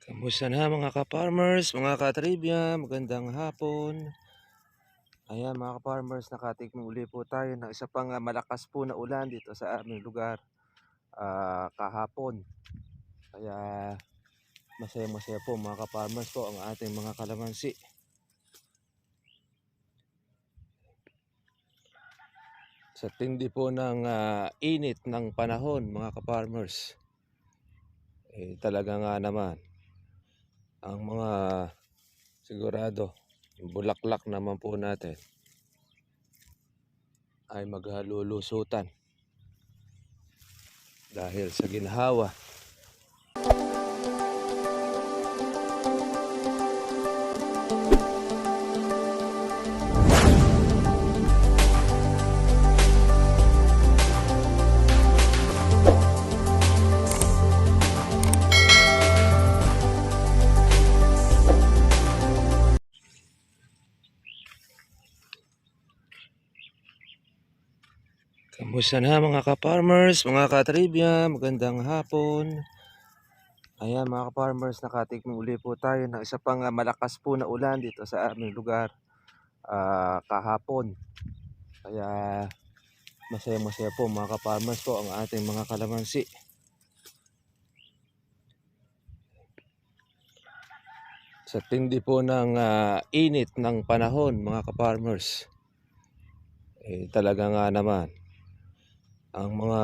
Kamusta na mga ka-farmers, mga ka-trivia, magandang hapon. Ayan mga ka-farmers, nakatikmang uli po tayo ng isa pang malakas po na ulan dito sa aming lugar kahapon. Kaya masaya-masaya po mga ka-farmers po ang ating mga kalamansi. Sa tindi po ng init ng panahon mga ka-farmers, talaga nga naman ang mga sigurado, yung bulaklak naman po natin ay maghalulusutan dahil sa ginhawa. Kamusta na mga ka-farmers, mga ka-trivia, magandang hapon. Ayan mga ka-farmers, nakatikmang uli po tayo ng isa pang malakas po na ulan dito sa aming lugar kahapon. Kaya masaya-masaya po mga ka-farmers po ang ating mga kalamansi. Sa tindi po ng init ng panahon mga ka-farmers, talaga nga naman ang mga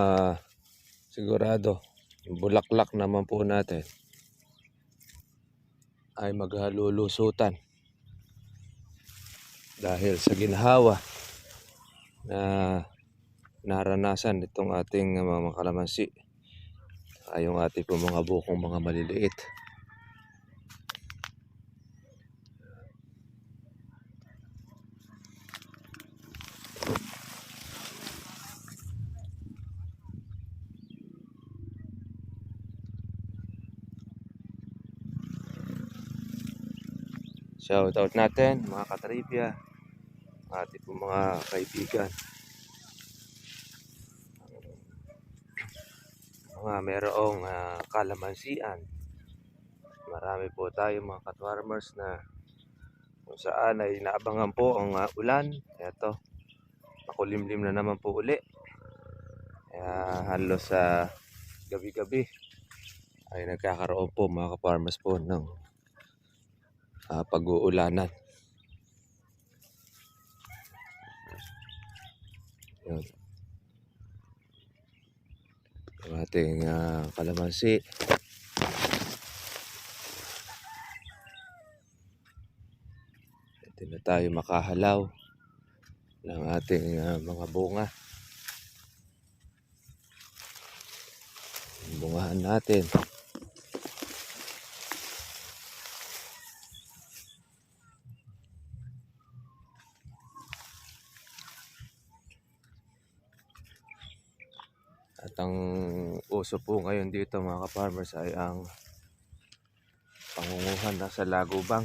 sigurado, yung bulaklak naman po natin ay maghalulusutan dahil sa ginhawa na naranasan itong ating mga kalamansi ay yung ating po mga bukong mga maliliit. Shoutout natin mga katribya, ating po mga kaibigan, mga merong kalamansian. Marami po tayo mga ka-farmers na kung saan ay naabangan po ang ulan. Eto, makulimlim na naman po uli. Kaya halos sa gabi-gabi ay nagkakaroon po mga ka-farmers po ng pag-uulanan. Yun. Yung ating kalamansi. Hindi na tayo makahalaw ng ating mga bunga. Bungahan natin. At ang uso po ngayon dito mga ka-farmers ay ang pangunguhan na sa lagubang.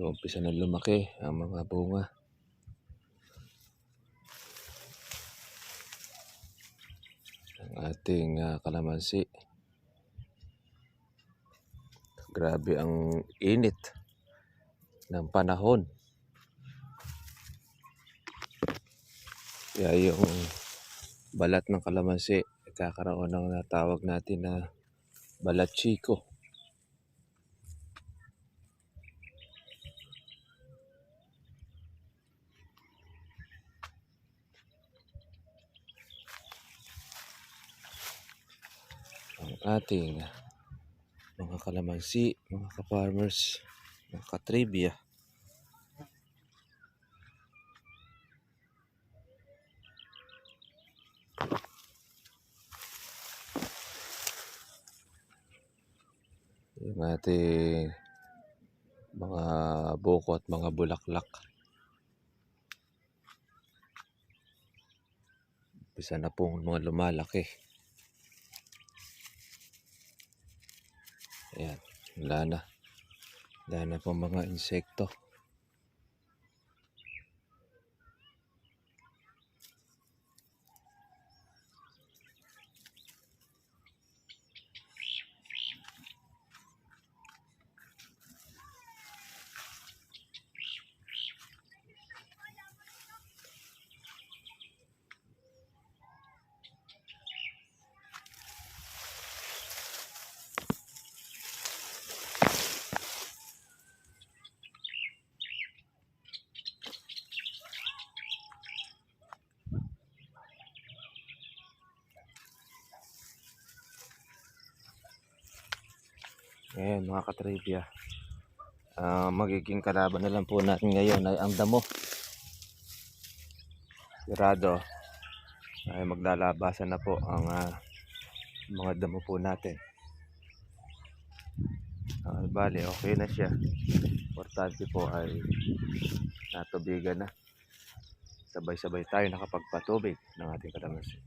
Umpisa na lumaki ang mga bunga. Ang ating kalamansi. Grabe ang init ng panahon. Kaya yung balat ng kalamansi nagkakaroon ng natawag natin na balat chiko. Ang ating mga kalamansi, mga ka-farmers, mga ka-trivia. yung ating mga buko at mga bulaklak. Umpisa na pong mga lumalaki. Ayan, wala na. Wala na pong mga insekto. Ayan mga katribya. Magiging kalaban na lang po natin ngayon ay ang damo. Sigurado ay maglalabasan na po ang mga damo po natin. Bali, okay na siya. Importante po ay natubigan na. Sabay-sabay tayo nakapagpatubig ng ating kalamansi.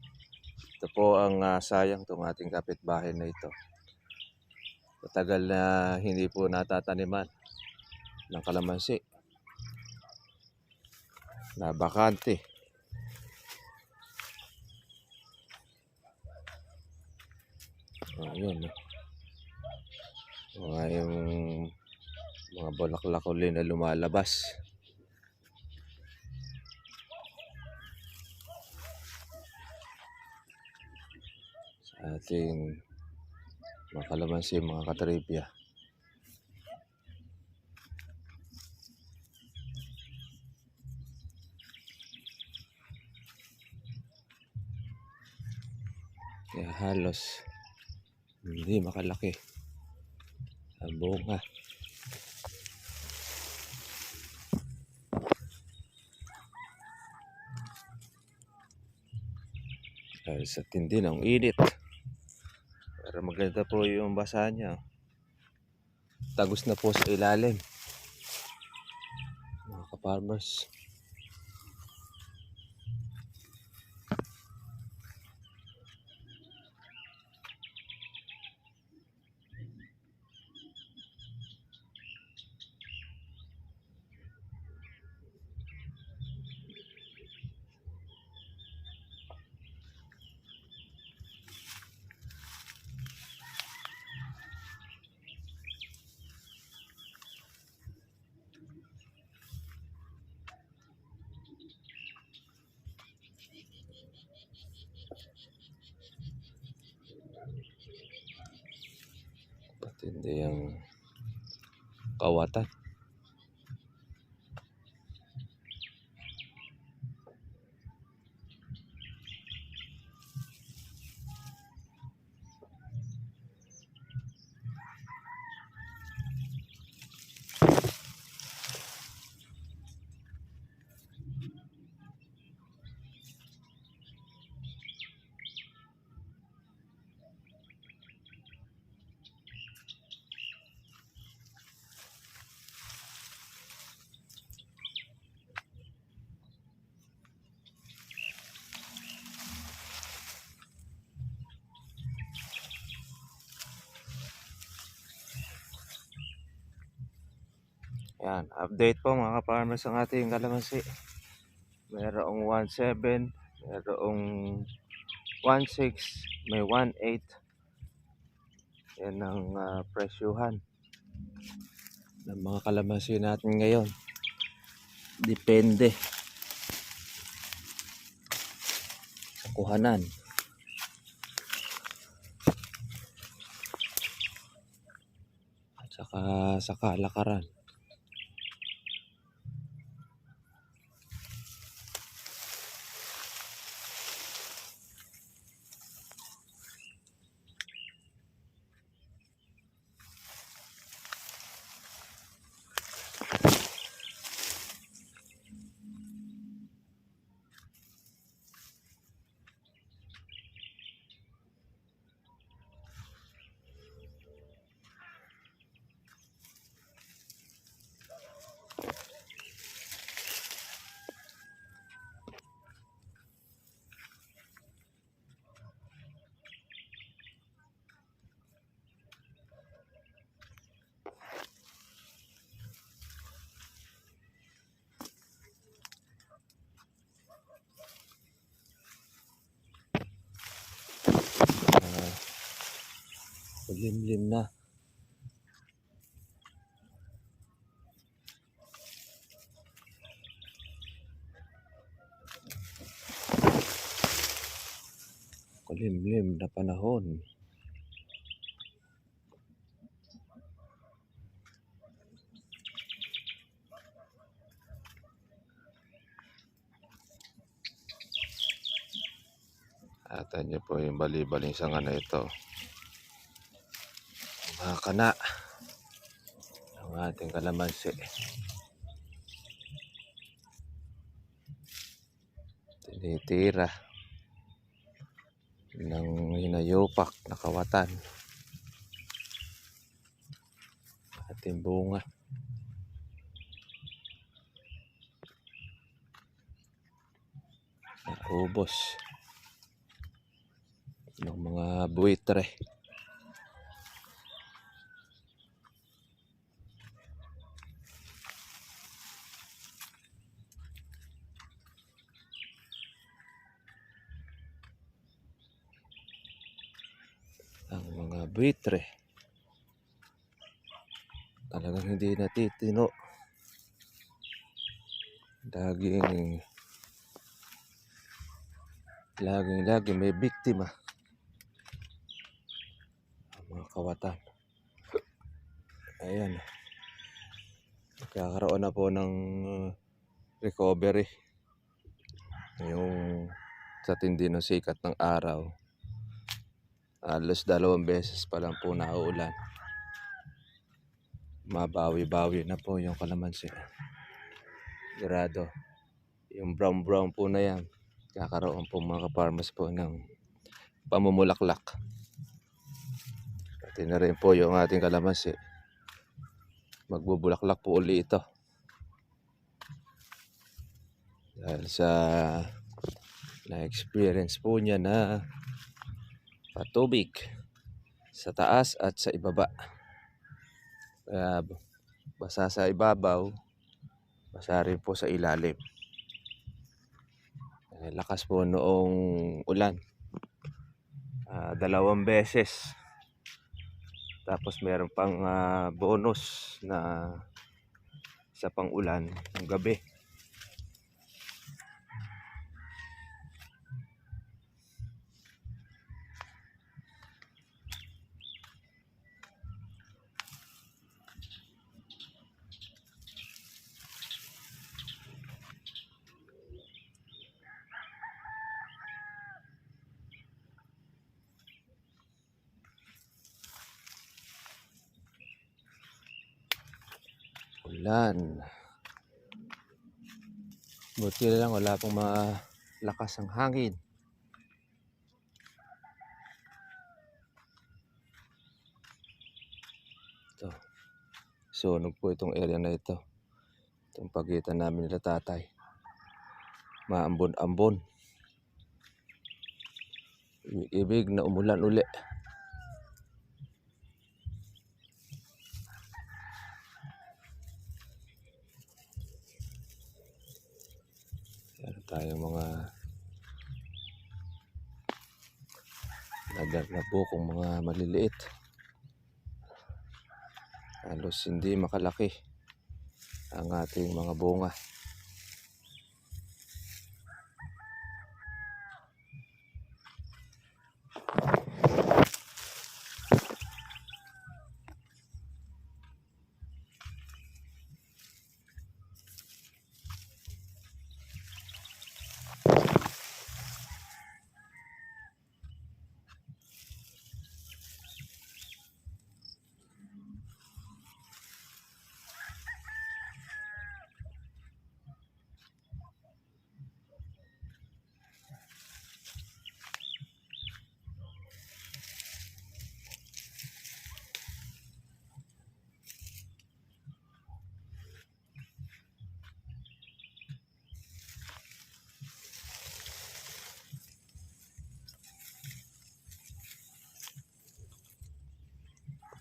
Ito po ang sayang itong ating kapitbahay na ito. Matagal na hindi po natataniman ng kalamansi. Nabakante. Ayun. Yung mga bulaklak uli na lumalabas. Sa ating mga kalamansi, mga katribya. Kaya halos hindi makalaki ang bunga. Dahil sa tindi ng init. Pero maganda po yung basa niya. Tagos na po sa ilalim. Mga ka-farmers. Patindi yung kawatan. Yan, update po mga ka-farmers ang ating kalamansi. Mayroong 1.7, mayroong 1.6, may 1.8. Yan ang presyuhan ng mga kalamansi natin ngayon. Depende sa kuhanan. At saka sa kalakaran. Limlim na. Kulimlim na panahon. Atan niyo po yung bali-baling sanga na ito. Mga kana ang ating kalamansi. Tinitira ng hinayupak na kawatan. Ating bunga. Naubos ng mga buitre. Ang mga buitre talagang hindi natitino. Laging may biktima. Ang mga kawatan. Ayan. Nagkakaroon na po ng recovery. Yung sa tindi ng sikat ng araw. Alos 2 beses pa lang po nauulan. Mabawi-bawi na po yung kalamansi. Grado. Yung brown po na yan. Kakaroon po mga farmers po ng pamumulaklak. Pati na rin po yung ating kalamansi. Magbubulaklak po uli ito. Dahil sa na-experience po niya na patubig sa taas at sa ibaba. Kaya basa sa ibabaw, basa rin po sa ilalim. Lakas po noong ulan. 2 beses. Tapos meron pang bonus na isa pang ulan ng gabi. Ulan. Buti na lang wala pong malakas ang hangin. Ito. Sunog po itong area na ito. Itong pagitan namin nila tatay. Maambon-ambon. Ibig na umulan uli. Meron tayong mga na bukong mga maliliit. Halos hindi makalaki ang ating mga bunga.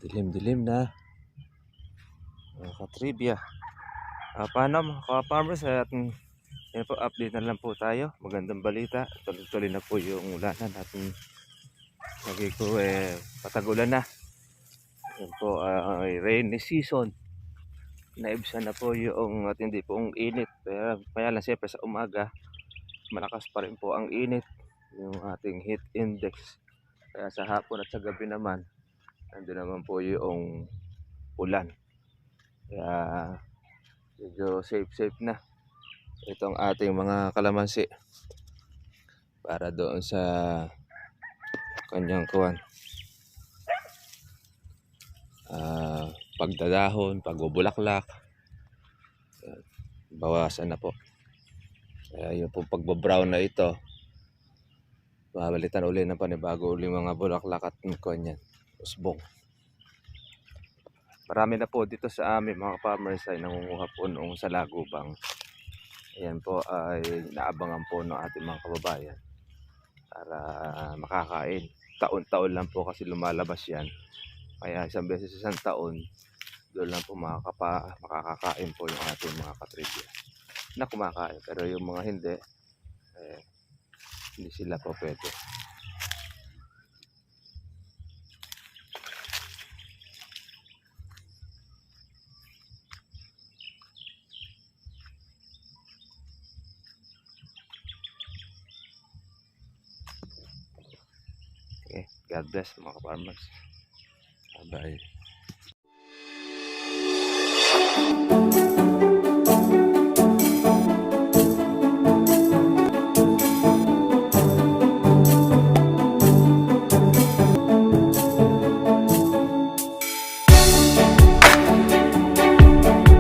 Dilim-dilim na. Mga katribya. Paano mga ka-farmers? Yan po, update na lang po tayo. Magandang balita. Tuloy-tuloy na po yung ulanan. At lagi ko patagulan na. Yan po ay rainy season. Naibsan na po yung hindi pong init. Kaya lang siyempre sa umaga, malakas pa rin po ang init. Yung ating heat index. Kaya sa hapon at sa gabi naman, nandun naman po yung ulan. Kaya medyo safe na itong ating mga kalamansi para doon sa kanyang kuwan. Pagdadahon, pagbubulaklak, bawasan na po. Kaya yung pong pagbabrown na ito, babalitan uli ng panibago uli mga bulaklak at kuwan yan, usbong. Marami na po dito sa amin mga farmers ay nangunguha po noong sa Lagubang. Ayan po ay naabangan po ng ating mga kababayan para makakain. Taon-taon lang po kasi lumalabas yan. Kaya isang beses sa isang taon, doon lang po makakakain po yung ating mga katribya na kumakain. Pero yung mga hindi, hindi sila po pwede. Okay, God bless mga farmers. Bye-bye.